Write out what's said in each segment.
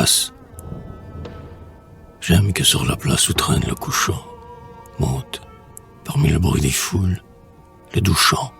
place. J'aime que sur la place où traîne le couchant, monte, parmi le bruit des foules, le doux chant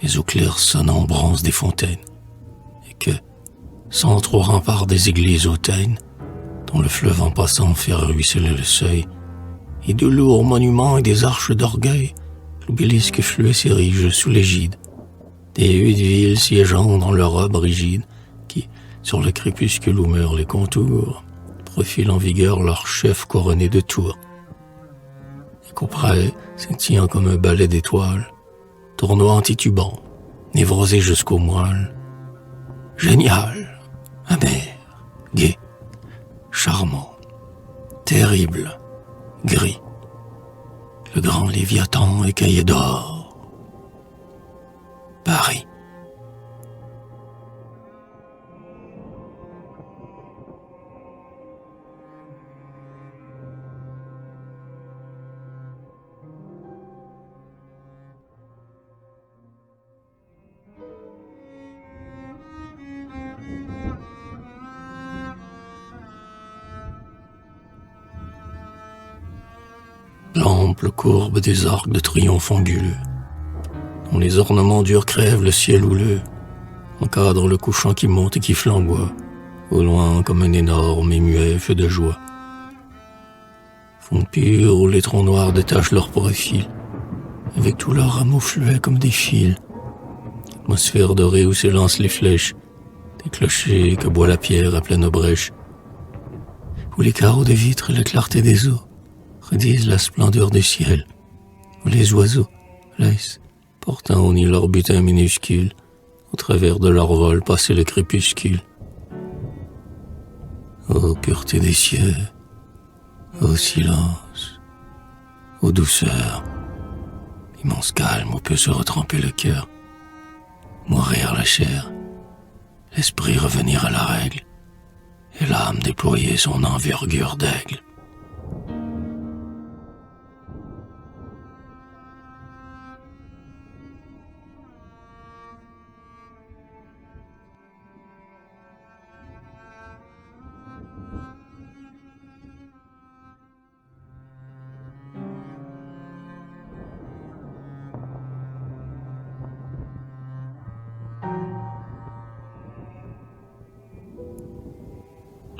des eaux claires sonnant en bronze des fontaines, et que, sans trop rempart des églises hautaines, dont le fleuve en passant fait ruisseler le seuil, et de lourds monuments et des arches d'orgueil, l'obélisque fluet s'érige sous l'égide des huit villes siégeant dans leur robe rigide, qui, sur le crépuscule où meurent les contours, profilent en vigueur leur chef couronné de tours. Et qu'auprès, scintillant comme un balai d'étoiles, tournoie titubant, névrosé jusqu'au moelle, génial, amer, gai, charmant, terrible, gris, le grand Léviathan écaillé d'or. Paris. L'ample courbe des arcs de triomphe anguleux, dont les ornements durs crèvent le ciel houleux, encadre le couchant qui monte et qui flamboie, au loin comme un énorme et muet feu de joie. Fond pur où les troncs noirs détachent leur profil, avec tous leurs rameaux fluets comme des fils. Atmosphère dorée où s'élancent les flèches, des clochers que boit la pierre à pleine brèche, où les carreaux de vitres et la clarté des eaux redisent la splendeur du ciel, où les oiseaux laissent, portant au nid leur butin minuscule, au travers de leur vol passer le crépuscule. Ô pureté des cieux, ô silence, ô douceur, immense calme où peut se retremper le cœur, mourir la chair, l'esprit revenir à la règle, et l'âme déployer son envergure d'aigle.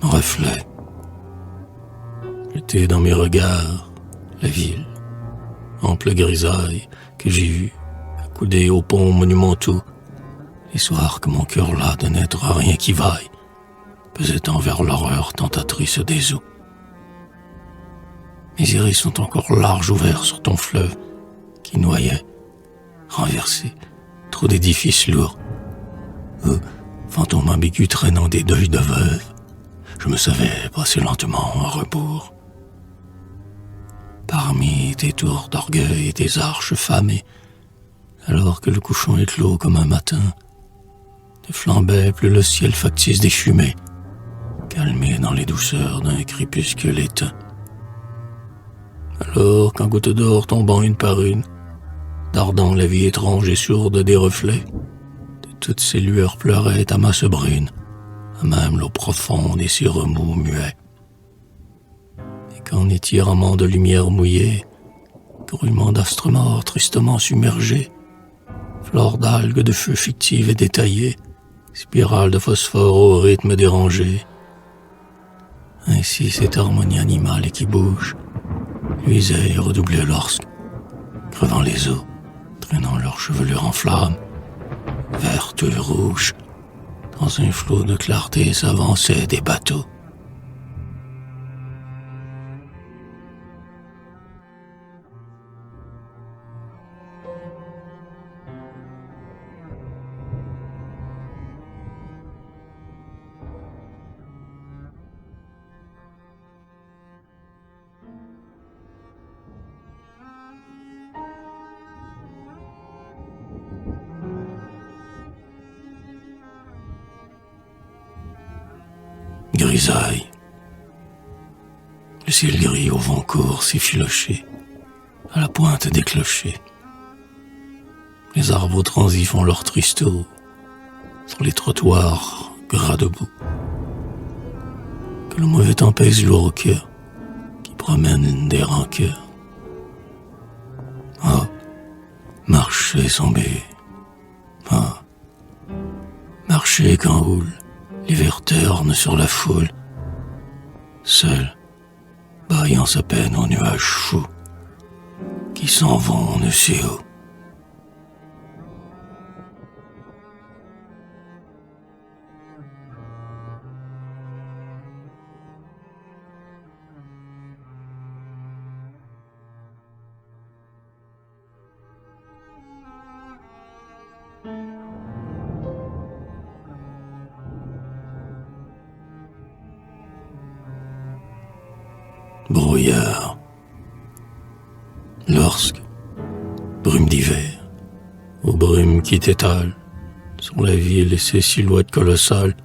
Reflet. L'été dans mes regards, la ville, ample grisaille que j'ai vue, accoudée aux ponts monumentaux, les soirs que mon cœur las de n'être rien qui vaille, pesait envers l'horreur tentatrice des eaux. Mes iris sont encore larges ouverts sur ton fleuve, qui noyait, renversé, trop d'édifices lourds. Fantôme ambigu traînant des deuils de veuve, je me savais passer lentement à rebours. Parmi tes tours d'orgueil et tes arches famées, alors que le couchant éclos comme un matin, ne flambait plus le ciel factice des fumées, calmé dans les douceurs d'un crépuscule éteint. Alors qu'en gouttes d'or tombant une par une, dardant la vie étrange et sourde des reflets, de toutes ces lueurs pleuraient ta masse brune, à même l'eau profonde et ses remous muets. Et qu'en étirement de lumière mouillée, grouillement d'astres morts tristement submergés, flore d'algues de feu fictives et détaillées, spirale de phosphore au rythme dérangé. Ainsi cette harmonie animale qui bouge, luisait et redoublait lorsque, crevant les eaux, traînant leur chevelure en flammes, verte et rouge, dans un flot de clarté s'avançaient des bateaux. Grisaille. Le ciel gris au vent court s'effiloché, à la pointe des clochers. Les arbres transis font leur tristeau sur les trottoirs gras debout. que le mauvais temps pèse lourd au cœur, qui promène des rancœurs. Ah, marcher sans but. Ah, marcher quand roule l'hiver terne sur la foule, seul, baillant sa peine aux nuages fous, qui s'en vont on ne sait où. Brouillard. Lorsque, brume d'hiver, aux brumes qui t'étalent sur la ville et ses silhouettes colossales,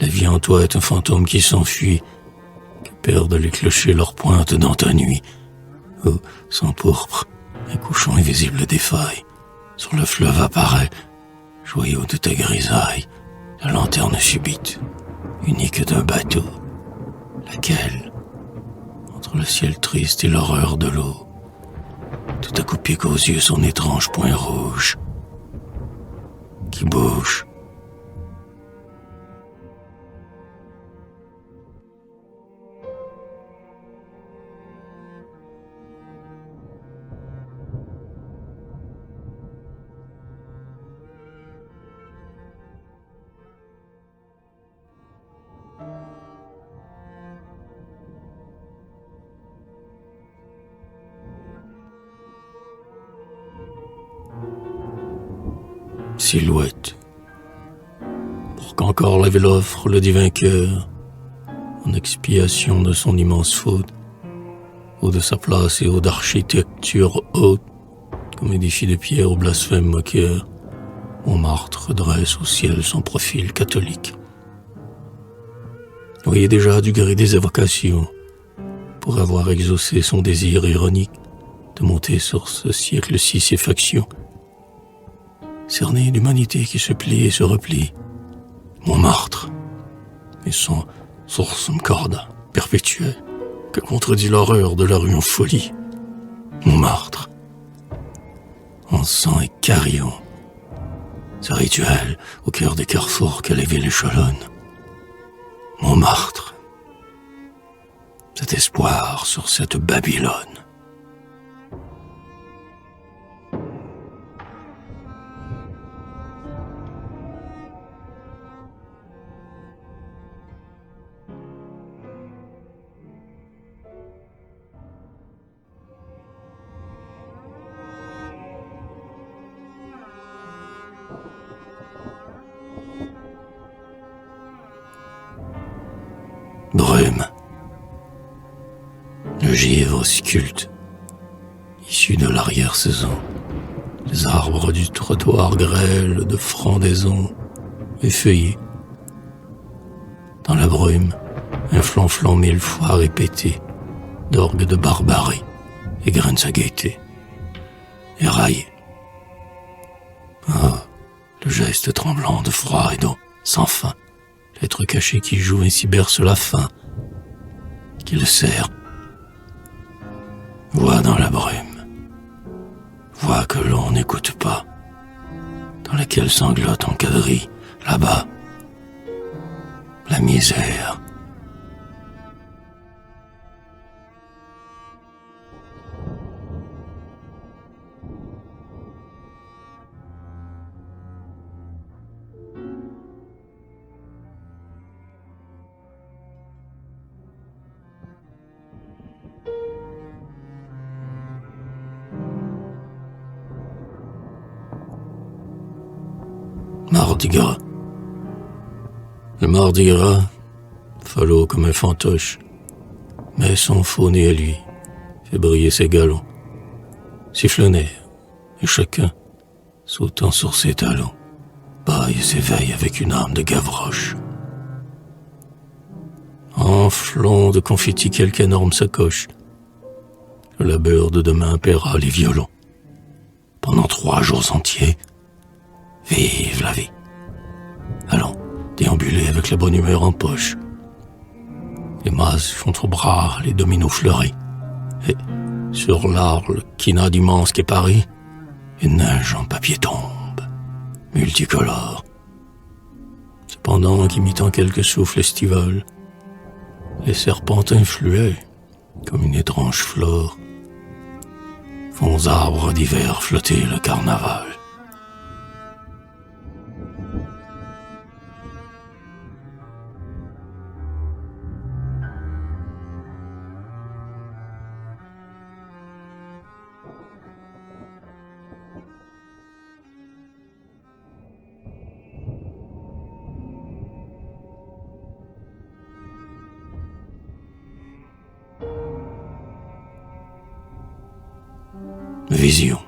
la vie en toi est un fantôme qui s'enfuit, que perdent les clochers leurs pointes dans ta nuit, où, sans pourpre, un couchon invisible défaille, sur le fleuve apparaît, joyau de ta grisaille, la lanterne subite, unique d'un bateau, laquelle, entre le ciel triste et l'horreur de l'eau, tout à coup pique aux yeux son étrange point rouge, qui bouge. Silhouette, pour qu'encore la ville offre le divin cœur, en expiation de son immense faute, ou de sa place et haut d'architecture haute, comme édifice de pierre au blasphème moqueur, Montmartre dresse au ciel son profil catholique. Voyez déjà du gré des évocations, pour avoir exaucé son désir ironique de monter sur ce siècle si ses factions, cerné d'humanité qui se plie et se replie, Montmartre, et son sursum corda perpétuel, que contredit l'horreur de la rue en folie. Montmartre, en sang et carillon, ce rituel au cœur des carrefours que les villes échelonnent. Montmartre, cet espoir sur cette Babylone. Brume. Le givre sculpte, issu de l'arrière-saison. Les arbres du trottoir grêlent de frondaisons effeuillées. Dans la brume, un flanflan mille fois répété d'orgue de barbarie égrène sa gaieté. Éraillé. Ah, le geste tremblant de froid et d'eau sans fin. L'être caché qui joue ainsi berce la faim, qui le serre. Voix dans la brume, voix que l'on n'écoute pas, dans laquelle sanglote en quadrille, là-bas, la misère. Mardi Gras. Le Mardi Gras, falot comme un fantoche, mais son faux nez à lui fait briller ses galons, sifflonnaire, et chacun, sautant sur ses talons, baille et s'éveille avec une âme de Gavroche. Enflons de confetti quelque énorme sacoche, le labeur de demain paiera les violons. Pendant 3 jours entiers, vive la vie. Allons, déambuler avec la bonne humeur en poche. les masses contre bras, les dominos fleuris. Et sur l'Arles, quinade immense qu'est Paris, une neige en papier tombe, multicolore. Cependant qu'imitant quelques souffles estivoles, les serpentins fluets, comme une étrange flore, font aux arbres d'hiver flotter le carnaval. Vision.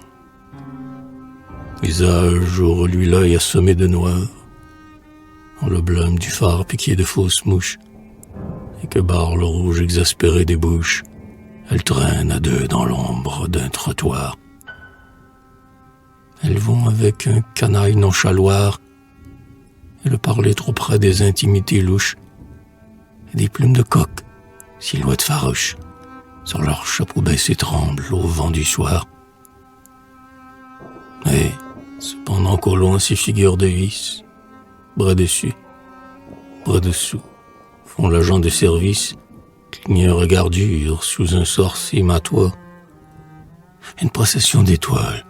Visage où reluit l'œil assommé de noir, dans le blême du phare piqué de fausses mouches, et que barre le rouge exaspéré des bouches, elles traînent à deux dans l'ombre d'un trottoir. Elles vont avec un canaille nonchaloir, et le parler trop près des intimités louches, et des plumes de coq, silhouettes farouches, sur leur chapeau baissé tremblent au vent du soir. Et, cependant qu'au loin ces figures de vis, bras dessus, bras dessous, font l'agent de service, cligner un regard dur sous un sourcil matois. Une procession d'étoiles,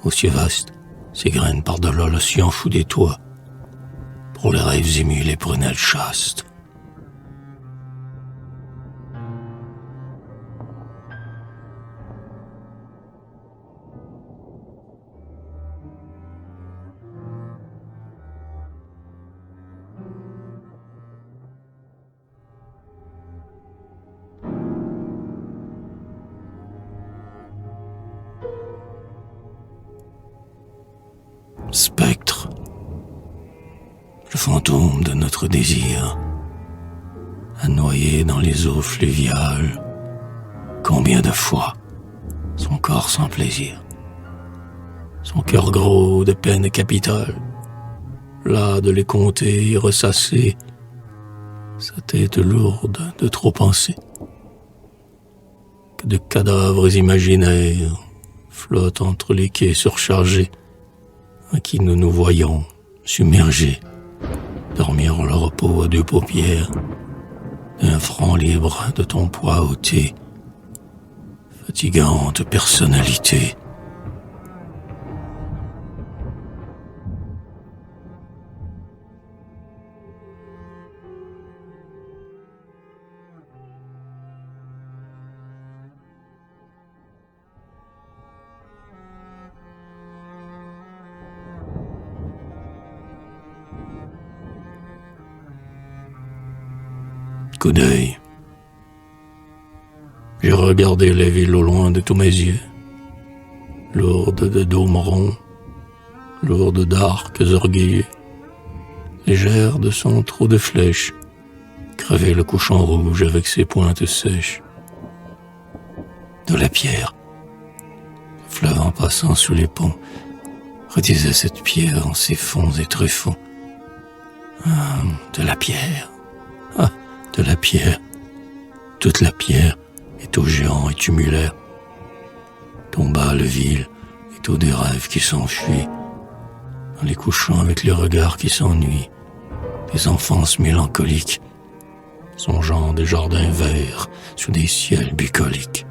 aussi vaste, s'égrène par-delà l'océan fou des toits, pour les rêves émus, les prunelles chastes. Spectre, le fantôme de notre désir, à noyer dans les eaux fluviales, combien de fois son corps sans plaisir, son cœur gros de peine capitale, là de les compter et ressasser, sa tête lourde de trop penser, que de cadavres imaginaires flottent entre les quais surchargés, à qui nous nous voyons, submergés, dormir le repos à deux paupières, d'un front libre de ton poids ôté, fatigante personnalité. Coup d'œil. J'ai regardé les villes au loin de tous mes yeux, lourdes de dômes ronds, lourdes d'arcs orgueilleux, légères de son trou de flèches, crever le couchon rouge avec ses pointes sèches. De la pierre, le fleuve en passant sous les ponts, redisait cette pierre en ses fonds et tréfonds. Ah, de la pierre, ah, de la pierre, toute la pierre est au géant et tumulaire. Tomba le vil et tout des rêves qui s'enfuient, dans les couchants avec les regards qui s'ennuient, des enfances mélancoliques, songeant des jardins verts sous des ciels bucoliques.